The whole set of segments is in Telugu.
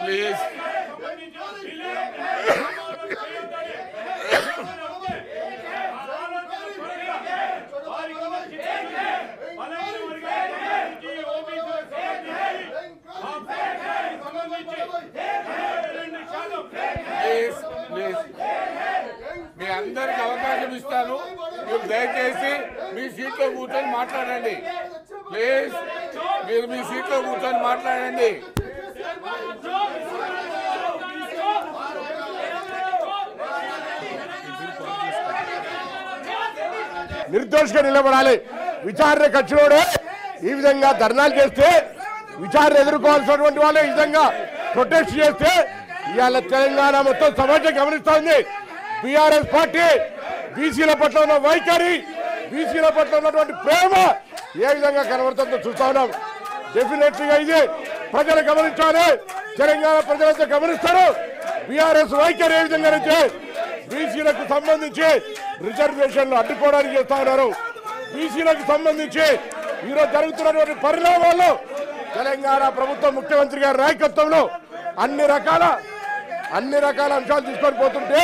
ప్లీజ్ మీ అందరికి అవకాశం ఇస్తాను. మీరు దయచేసి మీ సీట్లో కూర్చొని మాట్లాడండి. ప్లీజ్ మీరు మీ సీట్లో కూర్చొని మాట్లాడండి. నిర్దోషిగా నిలబడాలి. విచారణ ఖర్చులోనే ఈ విధంగా ధర్నాలు చేస్తే, విచారణ ఎదుర్కోవాల్సినటువంటి వాళ్ళు ఈ విధంగా ప్రొటెస్ట్ చేస్తే ఇవాళ తెలంగాణ మొత్తం సమాజం గమనిస్తోంది. బీఆర్ఎస్ పార్టీ బీసీల పట్ల ఉన్న వైఖరి, బీసీల పట్ల ఉన్నటువంటి ప్రేమ ఏ విధంగా కనబడుతుందో చూస్తా ఉన్నాం. డెఫినెట్లీగా ఇది ప్రజలు గమనించాలి. తెలంగాణ ప్రజలంతా గమనిస్తారు. బీఆర్ఎస్ వైఖరి ఏ విధంగా అయితే బీసీలకు సంబంధించి రిజర్వేషన్లు అడ్డుకోవడానికి చేస్తా ఉన్నారు. బీసీలకు సంబంధించి ఈరోజు జరుగుతున్నటువంటి పరిణామాల్లో తెలంగాణ ప్రభుత్వం ముఖ్యమంత్రి గారి నాయకత్వంలో అన్ని రకాల అంశాలు తీసుకొని పోతుంటే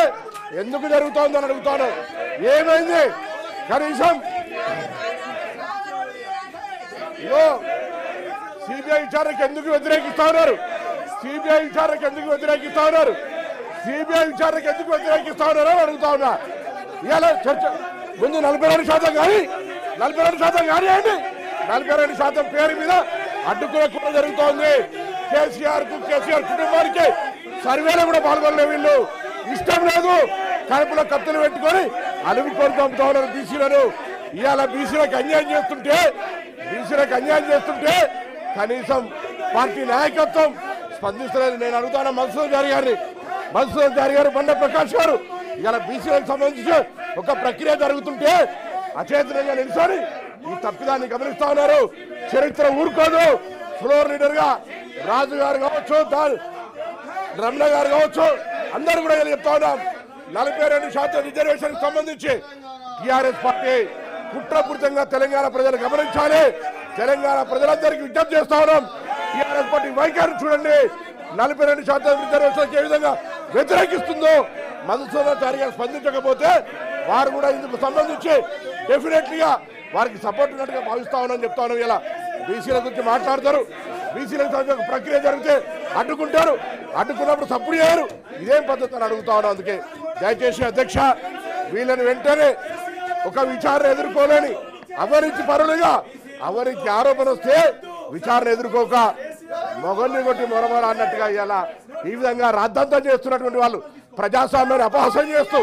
ఎందుకు జరుగుతోందని అడుగుతాను. ఏమైంది? కనీసం సిబిఐ విచారణకు ఎందుకు వ్యతిరేకిస్తా ఉన్నారు? సిబిఐ విచారణకు ఎందుకు వ్యతిరేకిస్తా ఉన్నారు? సిబిఐ విచారణకు ఎందుకు వ్యతిరేకిస్తా ఉన్నారో అడుగుతా ఉన్నా. ఇవాళ చర్చ ముందు 42% కానీ 42% కానివ్వండి, 42% పేరు మీద అడ్డుకునే కూడా జరుగుతోంది. కేసీఆర్ కుటుంబానికి సర్వేలో కూడా పాల్గొనలే. వీళ్ళు ఇష్టం లేదు, కడుపులో కత్తులు పెట్టుకొని అలుముకొని చంపుతా ఉన్నారు బీసీలను. ఇవాళ బీసీలకు అన్యాయం చేస్తుంటే కనీసం పార్టీ నాయకత్వం స్పందిస్తలేదు. నేను అడుగుతాను మధుసూదన్ చారి గారు, బండ ప్రకాష్ గారు, ఇవాళ బీసీలకు సంబంధించి ఒక ప్రక్రియ జరుగుతుంటే అచేతనంగా నిలిచారు. ఈ తప్పిదాన్ని గమనిస్తా ఉన్నారు. చరిత్ర ఊరుకోదు. ఫ్లోర్ లీడర్ గా రాజు గారు కావచ్చు, రమణ గారు కావచ్చు, అందరూ కూడా చెప్తా ఉన్నాం. 42% రిజర్వేషన్ సంబంధించి టీఆర్ఎస్ పార్టీ కుట్రపూరితంగా తెలంగాణ ప్రజలు గమనించాలి. తెలంగాణ ప్రజలందరికీ విజ్ఞప్తి చేస్తా ఉన్నాం. టీఆర్ఎస్ పార్టీ వైఖరి చూడండి. 42% రిజర్వేషన్ ఏ విధంగా వ్యతిరేకిస్తుందో మధుసూదన్ చారి గారు స్పందించకపోతే వారు కూడా ఇందుకు సంబంధించి డెఫినెట్లీగా వారికి సపోర్ట్ ఉన్నట్టుగా భావిస్తా ఉన్నామని చెప్తా ఉన్నాం. ఇలా బీసీల గురించి మాట్లాడతారు. బీసీలకు సంబంధించిన ప్రక్రియ జరిగితే అడ్డుకుంటారు, అడ్డుకున్నప్పుడు సపోర్ట్ చేయరు. ఇదేం పద్ధతి అని అడుగుతా ఉన్నాం. అందుకే దయచేసి అధ్యక్ష, వీళ్ళని వెంటనే ఒక విచారణ ఎదుర్కోలేని అవినీతి పరులుగా, అవినీతి ఆరోపణ వస్తే విచారణ ఎదుర్కోక మొగల్ని కొట్టి మొరమొర అన్నట్టుగా ఇలా ఈ విధంగా రాద్ధాంతం చేస్తున్నటువంటి వాళ్ళు ప్రజాస్వామ్యాన్ని అపహాసం చేస్తూ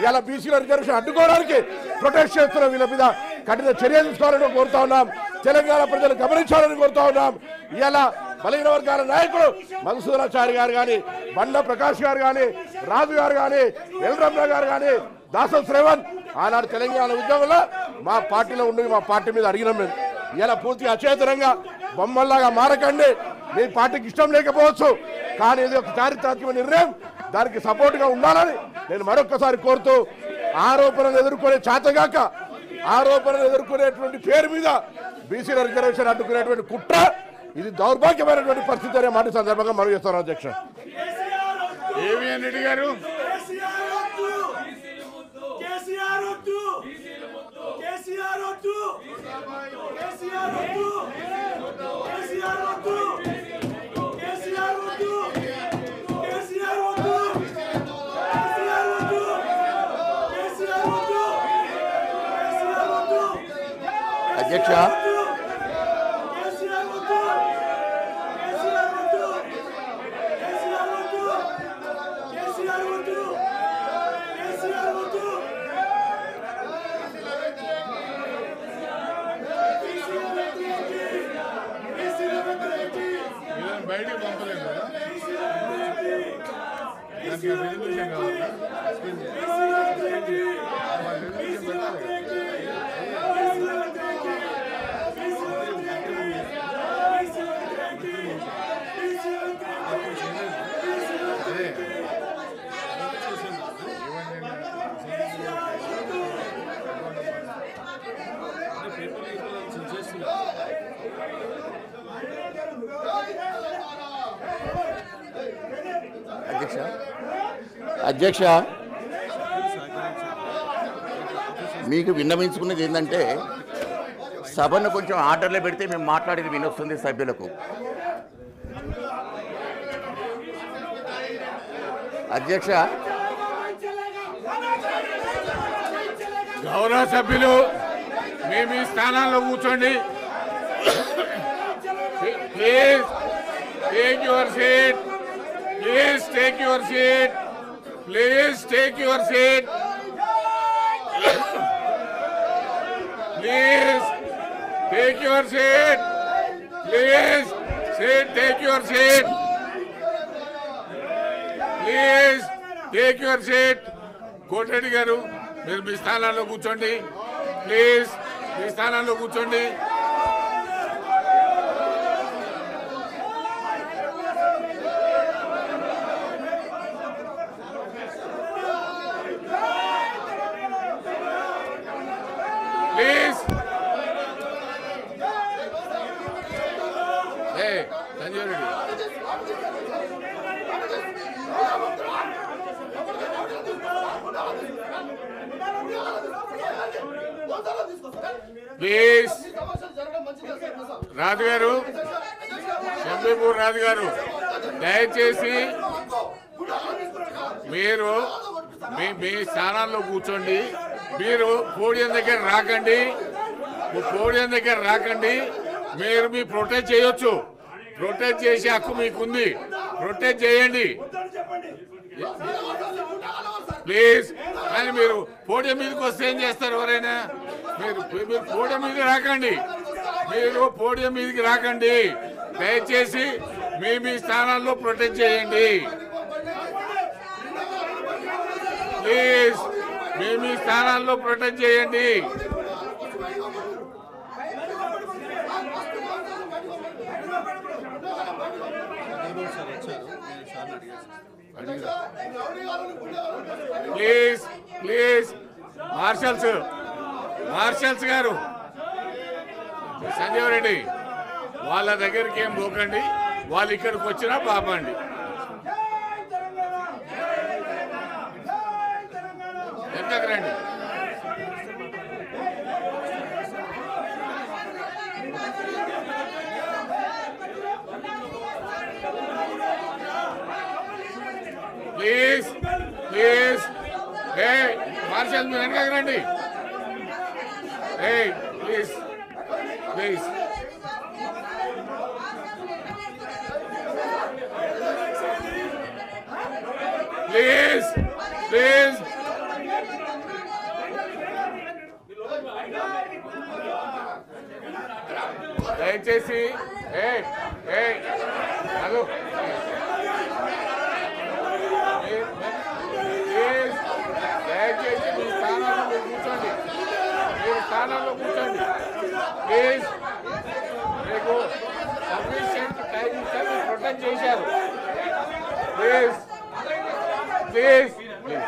ఇలా బీసీల రిజర్వేషన్ అడ్డుకోవడానికి ప్రొటెస్ట్ చేస్తున్న వీళ్ళ మీద కఠిన చర్య తీసుకోవాలని కోరుతా ఉన్నాం. తెలంగాణ ప్రజలు గమనించాలని కోరుతా ఉన్నాం. ఇలా బలహీన వర్గాల నాయకులు మధుసూదన్ చారి గారు కానీ, బండ ప్రకాష్ గారు కానీ, రాజు గారు కానీ, ఎల్ రమణ గారు కానీ, దాసం శ్రేవంత్ ఆనాడు తెలంగాణ ఉద్యమంలో మా పార్టీలో ఉండి మా పార్టీ మీద అడిగినాం. మేము ఇలా పూర్తిగా అచేతనంగా బొమ్మల్లాగా మారకండి. మీ పార్టీకి ఇష్టం లేకపోవచ్చు, కానీ ఇది ఒక చారిత్రాత్మక నిర్ణయం, దానికి సపోర్ట్గా ఉండాలని నేను మరొక్కసారి కోరుతూ, ఆరోపణలు ఎదుర్కొనే చేతగాక ఆరోపణలు ఎదుర్కొనేటువంటి పేరు మీద బీసీల రిజర్వేషన్ అడ్డుకునేటువంటి కుట్ర, ఇది దౌర్భాగ్యమైనటువంటి పరిస్థితి అనే మాట సందర్భంగా మనం చేస్తున్నాం. అధ్యక్ష ఏవిఎన్ రెడ్డి గారు, అధ్యక్ష బయటికి పంపలేదు కదా, దానికి రెజల్యూషన్ కావాలా? అధ్యక్ష, మీకు విన్నవించుకున్నది ఏంటంటే సభను కొంచెం ఆర్డర్లో పెడితే మేము మాట్లాడేది వినొస్తుంది సభ్యులకు. అధ్యక్ష, గౌరవ సభ్యులు మీ స్థానాల్లో కూర్చోండి. Please take your seat. Please take your seat. Please take your seat. Please take your seat. Please take your seat. Please take your seat. Koti Reddy గారు, మీరు మీ స్థానాల్లో కూర్చోండి. ప్లీజ్ మీ స్థానాల్లో కూర్చోండి. ప్లీజ్. సంజీవ్ రెడ్డి, ప్లీజ్. రాజు గారు, శంబీపూర్ రాజు గారు, దయచేసి మీరు మీ స్థానాల్లో కూర్చోండి. మీరు పోడియం దగ్గర రాకండి. పోడియం దగ్గర రాకండి. మీరు మీ ప్రొటెస్ట్ చేయొచ్చు. ప్రొటెస్ట్ చేసే హక్కు మీకుంది. ప్రొటెస్ట్ చేయండి ప్లీజ్. కానీ మీరు పోడియం మీదకి వస్తే ఏం చేస్తారు ఎవరైనా? మీరు పోడియం మీదకి రాకండి. మీరు పోడియం మీదకి రాకండి. దయచేసి మీ స్థానాల్లో ప్రొటెస్ట్ చేయండి ప్లీజ్. మీ స్థానాల్లో ప్రొటెస్ట్ చేయండి. Please please. మార్షల్స్ గారు, సంజీవ్ రెడ్డి, వాళ్ళ దగ్గరికి ఏం పోకండి. వాళ్ళు ఇక్కడికి వచ్చినా పాపండి. ఎంతకు రండి. Please please. మార్షల్, మీరు వెనకకు రండి. Please please. Please please. దయచేసి హలో, దయచేసి మీ స్థానాల్లో కూర్చోండి. మీరు స్థానాల్లో కూర్చోండి ప్లీజ్. మీకు సఫిషియెంట్ టైం ఇచ్చారు, ప్రొటెక్ట్ చేశారు. Please please please.